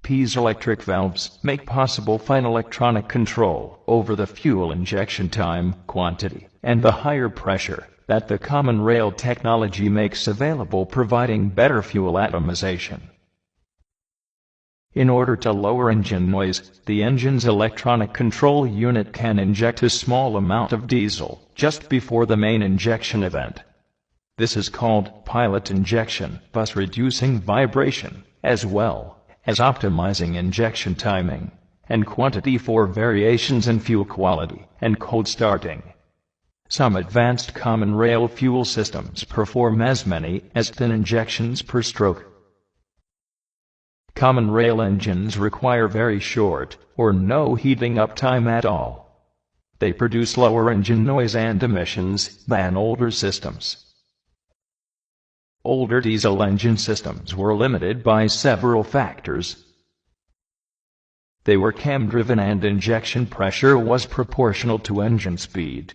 Piezoelectric valves make possible fine electronic control over the fuel injection time, quantity, and the higher pressure that the common rail technology makes available, providing better fuel atomization. In order to lower engine noise, the engine's electronic control unit can inject a small amount of diesel just before the main injection event. This is called pilot injection, thus reducing vibration, as well as optimizing injection timing and quantity for variations in fuel quality and cold starting. Some advanced common rail fuel systems perform as many as 10 injections per stroke. Common rail engines require very short or no heating up time at all. They produce lower engine noise and emissions than older systems. Older diesel engine systems were limited by several factors. They were cam-driven and injection pressure was proportional to engine speed.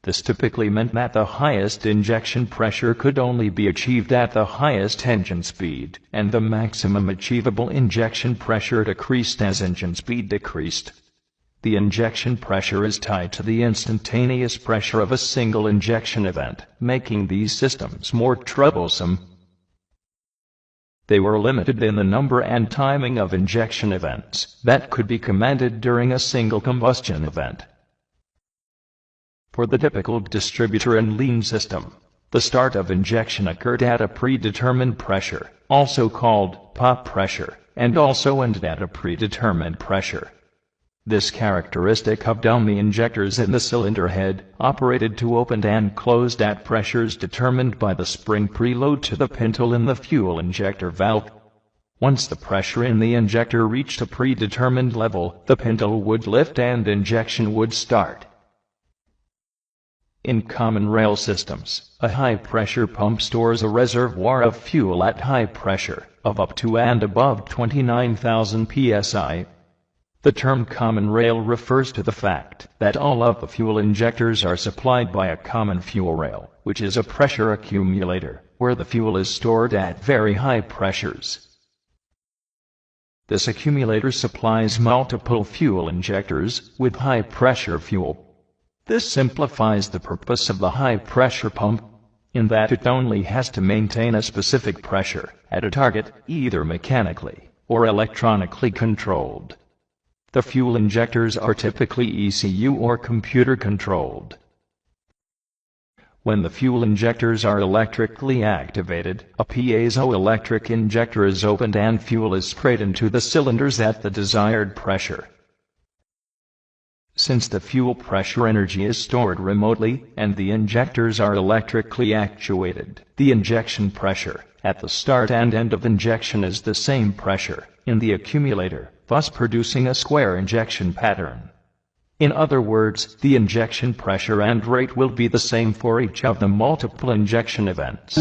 This typically meant that the highest injection pressure could only be achieved at the highest engine speed, and the maximum achievable injection pressure decreased as engine speed decreased. The injection pressure is tied to the instantaneous pressure of a single injection event, making these systems more troublesome. They were limited in the number and timing of injection events that could be commanded during a single combustion event. For the typical distributor and lean system, the start of injection occurred at a predetermined pressure, also called pop pressure, and also ended at a predetermined pressure. This characteristic of dummy injectors in the cylinder head operated to opened and closed at pressures determined by the spring preload to the pintle in the fuel injector valve. Once the pressure in the injector reached a predetermined level, the pintle would lift and injection would start. In common rail systems, a high-pressure pump stores a reservoir of fuel at high pressure of up to and above 29,000 psi. The term common rail refers to the fact that all of the fuel injectors are supplied by a common fuel rail, which is a pressure accumulator, where the fuel is stored at very high pressures. This accumulator supplies multiple fuel injectors with high-pressure fuel. This simplifies the purpose of the high-pressure pump, in that it only has to maintain a specific pressure at a target, either mechanically or electronically controlled. The fuel injectors are typically ECU or computer controlled. When the fuel injectors are electrically activated, a piezoelectric injector is opened and fuel is sprayed into the cylinders at the desired pressure. Since the fuel pressure energy is stored remotely and the injectors are electrically actuated, the injection pressure at the start and end of injection is the same pressure in the accumulator, thus producing a square injection pattern. In other words, the injection pressure and rate will be the same for each of the multiple injection events.